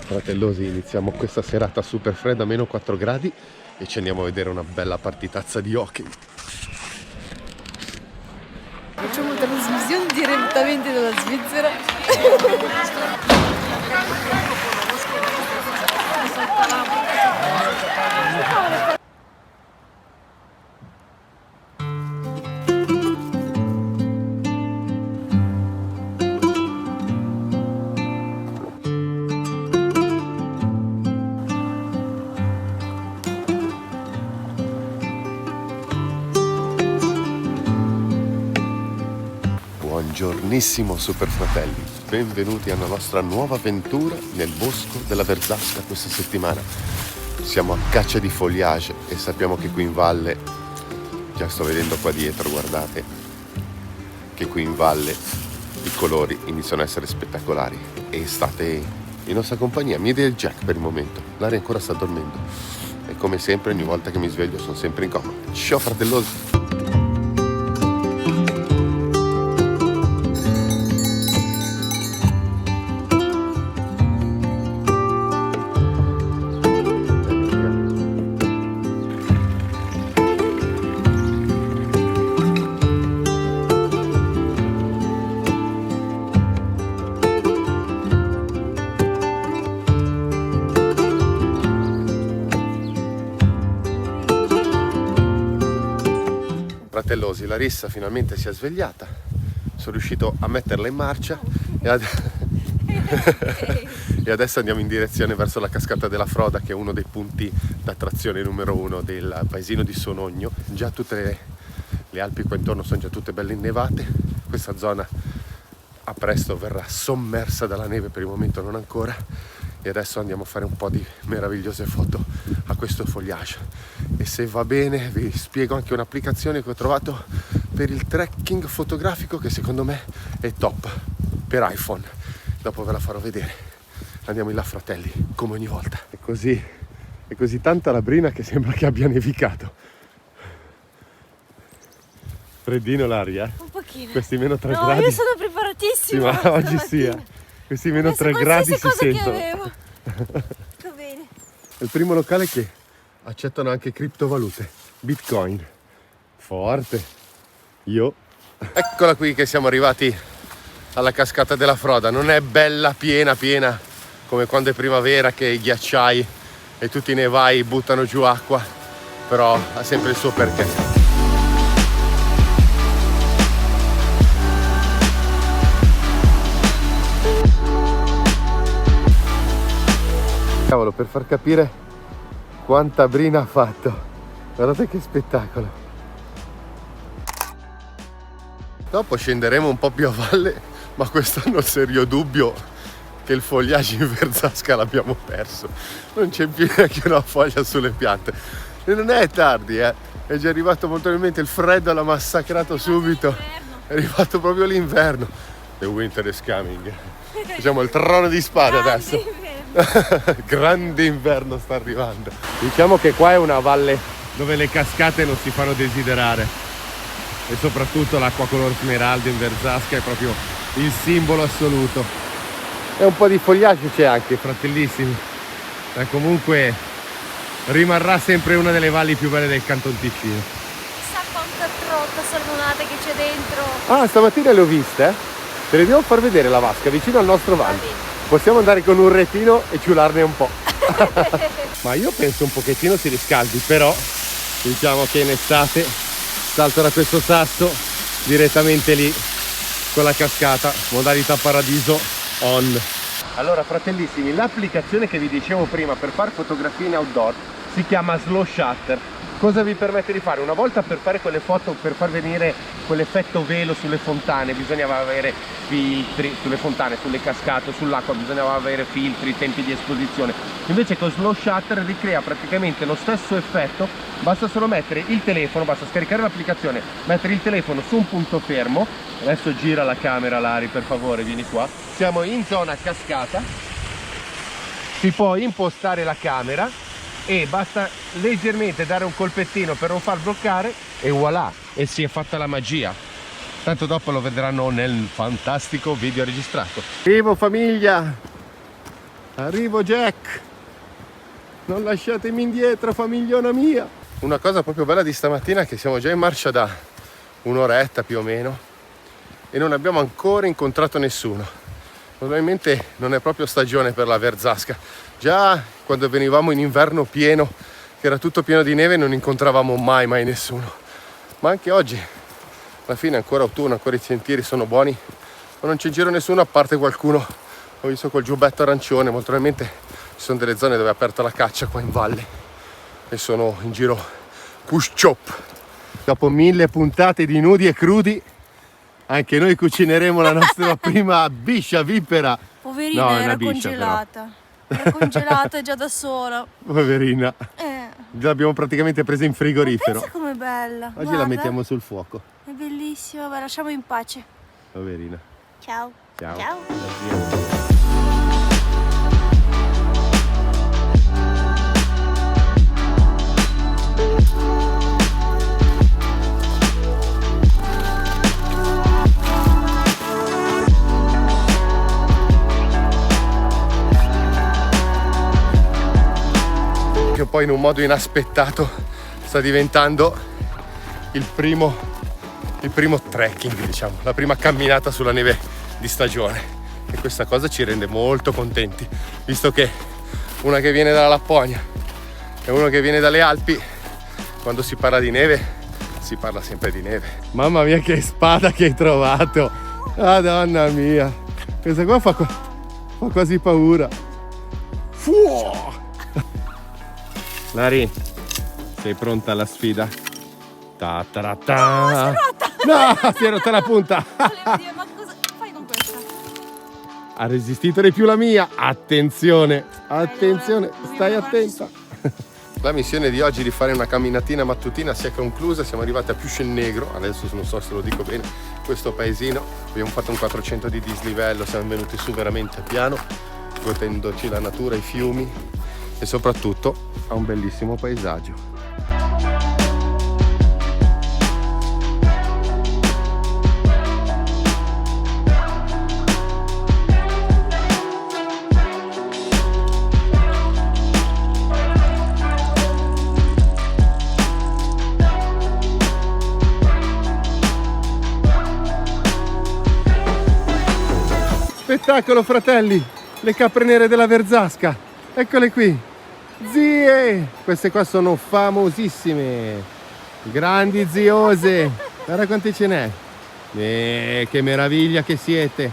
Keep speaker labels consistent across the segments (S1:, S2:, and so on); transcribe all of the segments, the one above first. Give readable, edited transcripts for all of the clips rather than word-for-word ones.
S1: Fratellosi, iniziamo questa serata super fredda, meno 4 gradi, e ci andiamo a vedere una bella partitazza di hockey.
S2: Facciamo trasmissione direttamente dalla Svizzera.
S1: Buongiornissimo super fratelli, benvenuti alla nostra nuova avventura nel bosco della Verzasca questa settimana. Siamo a caccia di foliage e sappiamo che qui in valle, già sto vedendo qua dietro, guardate, che qui in valle i colori iniziano a essere spettacolari e state in nostra compagnia. Mi dia il Jack per il momento, l'aria ancora sta dormendo e come sempre ogni volta che mi sveglio sono sempre in coma. Ciao fratellosi! Fratellosi, Larissa finalmente si è svegliata, sono riuscito a metterla in marcia e adesso andiamo in direzione verso la cascata della Froda, che è uno dei punti d'attrazione numero 1 del paesino di Sonogno. Già tutte le Alpi qua intorno sono già tutte belle innevate, questa zona a presto verrà sommersa dalla neve, per il momento non ancora, e adesso andiamo a fare un po' di meravigliose foto a questo foliage. E se va bene vi spiego anche un'applicazione che ho trovato per il trekking fotografico che secondo me è top per iPhone. Dopo ve la farò vedere. Andiamo in là fratelli, come ogni volta. È così tanta la brina che sembra che abbia nevicato. Freddino l'aria?
S2: Un pochino.
S1: Questi meno 3
S2: no,
S1: gradi.
S2: Io sono preparatissima.
S1: Sì, ma oggi sia. Questi meno 3 gradi si sentono.
S2: Sto bene.
S1: È il primo locale che accettano anche criptovalute, Bitcoin. Forte. Io. Eccola qui che siamo arrivati alla cascata della Froda. Non è bella piena come quando è primavera che i ghiacciai e tutti i nevai buttano giù acqua, però ha sempre il suo perché. Cavolo, per far capire quanta brina ha fatto. Guardate che spettacolo. Dopo scenderemo un po' più a valle, ma quest'anno ho serio dubbio che il fogliage in Verzasca l'abbiamo perso. Non c'è più neanche una foglia sulle piante. E non è tardi, è già arrivato molto probabilmente il freddo, l'ha massacrato subito. È arrivato proprio l'inverno. The winter is coming. Diciamo il trono di spade adesso. Grande inverno sta arrivando. Diciamo che qua è una valle dove le cascate non si fanno desiderare e soprattutto l'acqua color smeraldo in Verzasca è proprio il simbolo assoluto. E un po' di fogliaggio c'è anche, fratellissimi. Comunque rimarrà sempre una delle valli più belle del Canton Ticino.
S2: Chissà quanta trotta salmonata che c'è dentro.
S1: Ah, stamattina le ho viste, Te le devo far vedere la vasca vicino al nostro van. Possiamo andare con un retino e ciularne un po'. Ma io penso un pochettino si riscaldi, però diciamo che in estate salto da questo sasso direttamente lì con la cascata, modalità paradiso on. Allora fratellissimi, l'applicazione che vi dicevo prima per fare fotografie in outdoor si chiama Slow Shutter. Cosa vi permette di fare? Una volta per fare quelle foto, per far venire quell'effetto velo sulle fontane, bisognava avere filtri sulle fontane, sulle cascate, sull'acqua, bisognava avere filtri, tempi di esposizione. Invece con Slow Shutter ricrea praticamente lo stesso effetto, basta solo mettere il telefono, basta scaricare l'applicazione, mettere il telefono su un punto fermo. Adesso gira la camera, Lari, per favore, vieni qua. Siamo in zona cascata, si può impostare la camera e basta leggermente dare un colpettino per non far bloccare e voilà, e si è fatta la magia. Tanto dopo lo vedranno nel fantastico video registrato. Vivo famiglia! Arrivo Jack, non lasciatemi indietro famigliona mia. Una cosa proprio bella di stamattina è che siamo già in marcia da un'oretta più o meno e non abbiamo ancora incontrato nessuno. Probabilmente non è proprio stagione per la Verzasca. Già quando venivamo in inverno pieno, che era tutto pieno di neve, non incontravamo mai nessuno. Ma anche oggi, alla fine è ancora autunno, ancora i sentieri sono buoni, ma non c'è in giro nessuno a parte qualcuno. Ho visto col giubbetto arancione, molto probabilmente ci sono delle zone dove è aperta la caccia qua in valle e sono in giro push chop. Dopo 1000 puntate di nudi e crudi, anche noi cucineremo la nostra prima biscia vipera.
S2: Poverina,
S1: No, è una
S2: era
S1: biscia,
S2: congelata. Era congelata già da sola.
S1: Poverina. L'abbiamo praticamente presa in frigorifero.
S2: Pensa com'è bella.
S1: Oggi
S2: Guarda.
S1: la mettiamo sul fuoco.
S2: È bellissima, vabbè, lasciamo in pace.
S1: Poverina.
S2: Ciao.
S1: Ciao.
S2: Ciao.
S1: Che poi in un modo inaspettato sta diventando il primo trekking, diciamo, la prima camminata sulla neve di stagione, e questa cosa ci rende molto contenti, visto che una che viene dalla Lapponia e uno che viene dalle Alpi, quando si parla di neve si parla sempre di neve. Mamma mia che spada che hai trovato, madonna mia, questa qua fa quasi paura. Fuoh! Lari, sei pronta alla sfida? Ta ta ta. No, si è rotta la punta.
S2: Volevo dire, ma cosa fai con questa?
S1: Ha resistito di più la mia. Attenzione, attenzione,
S2: allora,
S1: stai
S2: dobbiamo
S1: attenta. La missione di oggi di fare una camminatina mattutina si è conclusa. Siamo arrivati a Piuscel Negro, adesso non so se lo dico bene, questo paesino. Abbiamo fatto un 400 di dislivello, siamo venuti su veramente piano, godendoci la natura, i fiumi e soprattutto ha un bellissimo paesaggio. Spettacolo fratelli, le capre nere della Verzasca, eccole qui, zie, queste qua sono famosissime, grandi ziose, guarda quanti ce n'è, che meraviglia che siete,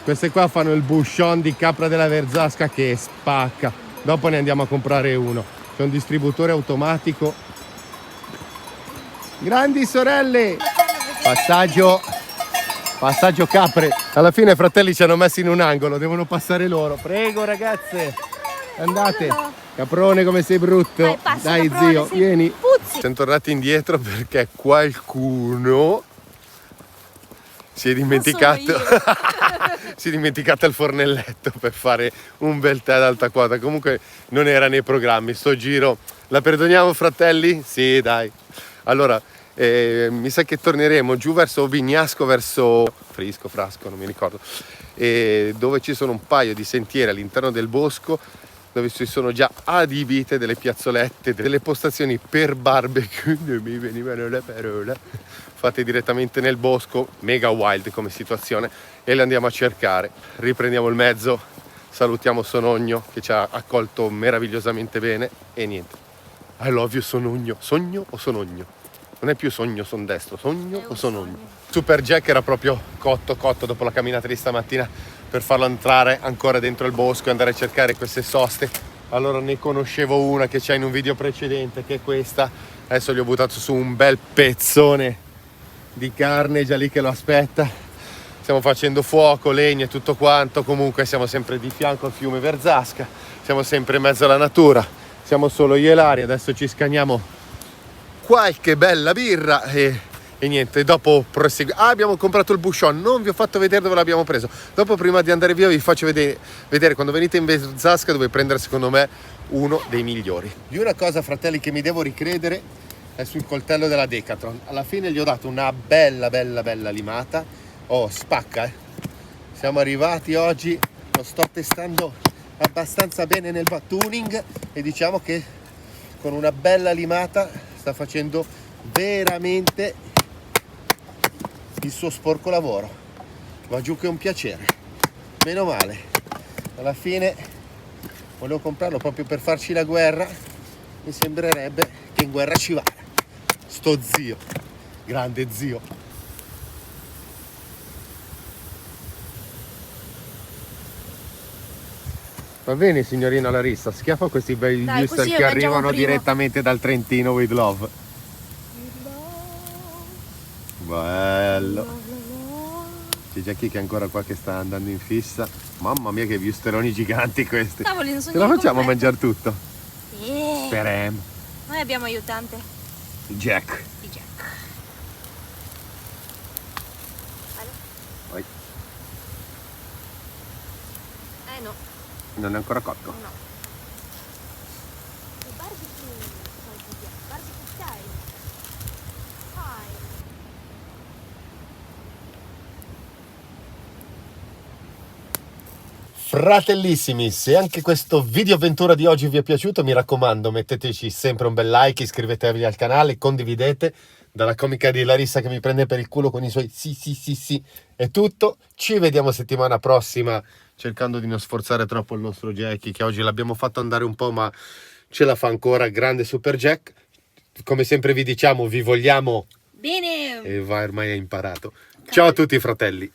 S1: queste qua fanno il bouchon di capra della Verzasca che spacca, dopo ne andiamo a comprare uno, c'è un distributore automatico, grandi sorelle, passaggio capre. Alla fine i fratelli ci hanno messi in un angolo, devono passare loro. Prego ragazze, andate. Caprone come sei brutto. Dai
S2: caprone,
S1: zio,
S2: sei
S1: vieni.
S2: puzzi.
S1: Siamo tornati indietro perché qualcuno si è dimenticato si è dimenticato il fornelletto per fare un bel tè ad alta quota. Comunque non era nei programmi sto giro. La perdoniamo fratelli? Sì, dai. Allora mi sa che torneremo giù verso Vignasco, verso Frasco, non mi ricordo, dove ci sono un paio di sentieri all'interno del bosco dove ci sono già adibite delle piazzolette, delle postazioni per barbecue, non mi venivano le parole, fatte direttamente nel bosco, mega wild come situazione, e le andiamo a cercare. Riprendiamo il mezzo, salutiamo Sonogno che ci ha accolto meravigliosamente bene e niente. I love you Sonogno, sogno o Sonogno? Non è più sogno, son destro, sogno o Sonogno? Super Jack era proprio cotto dopo la camminata di stamattina per farlo entrare ancora dentro il bosco e andare a cercare queste soste. Allora ne conoscevo una che c'è in un video precedente, che è questa. Adesso gli ho buttato su un bel pezzone di carne già lì che lo aspetta. Stiamo facendo fuoco, legna e tutto quanto. Comunque siamo sempre di fianco al fiume Verzasca, siamo sempre in mezzo alla natura, siamo solo io e Lari. Adesso ci scagniamo qualche bella birra e niente, dopo proseguiamo. Abbiamo comprato il bouchon, non vi ho fatto vedere dove l'abbiamo preso. Dopo, prima di andare via, vi faccio vedere quando venite in Verzasca dove prendere secondo me uno dei migliori. Di una cosa fratelli che mi devo ricredere è sul coltello della Decathlon. Alla fine gli ho dato una bella limata. Oh, spacca, Siamo arrivati oggi, lo sto testando abbastanza bene nel tuning e diciamo che con una bella limata sta facendo veramente il suo sporco lavoro. Va giù che è un piacere, meno male. Alla fine volevo comprarlo proprio per farci la guerra, mi sembrerebbe che in guerra ci vada sto zio, grande zio. Va bene signorina Larissa, schiaffa questi bei
S2: Dai,
S1: booster
S2: così
S1: che
S2: lo mangiamo
S1: arrivano
S2: prima.
S1: direttamente dal Trentino with love. Bello. C'è Jackie che è ancora qua che sta andando in fissa. Mamma mia che viusteroni giganti questi.
S2: Cavoli, non so
S1: Ce la
S2: neanche
S1: facciamo a
S2: come
S1: mangiare tutto?
S2: mettere. Noi abbiamo aiutante.
S1: Jack.
S2: Di Jack.
S1: Vai.
S2: No.
S1: Non è ancora cotto.
S2: No. Il barbecue. Barbecue style.
S1: Fratellissimi, se anche questo video avventura di oggi vi è piaciuto, mi raccomando, metteteci sempre un bel like, iscrivetevi al canale, condividete. Dalla comica di Larissa che mi prende per il culo con i suoi sì, è tutto. Ci vediamo settimana prossima, cercando di non sforzare troppo il nostro Jackie, che oggi l'abbiamo fatto andare un po', ma ce la fa ancora, grande Super Jack. Come sempre vi diciamo, vi vogliamo
S2: Bene.
S1: e ormai hai imparato. Ciao a tutti fratelli.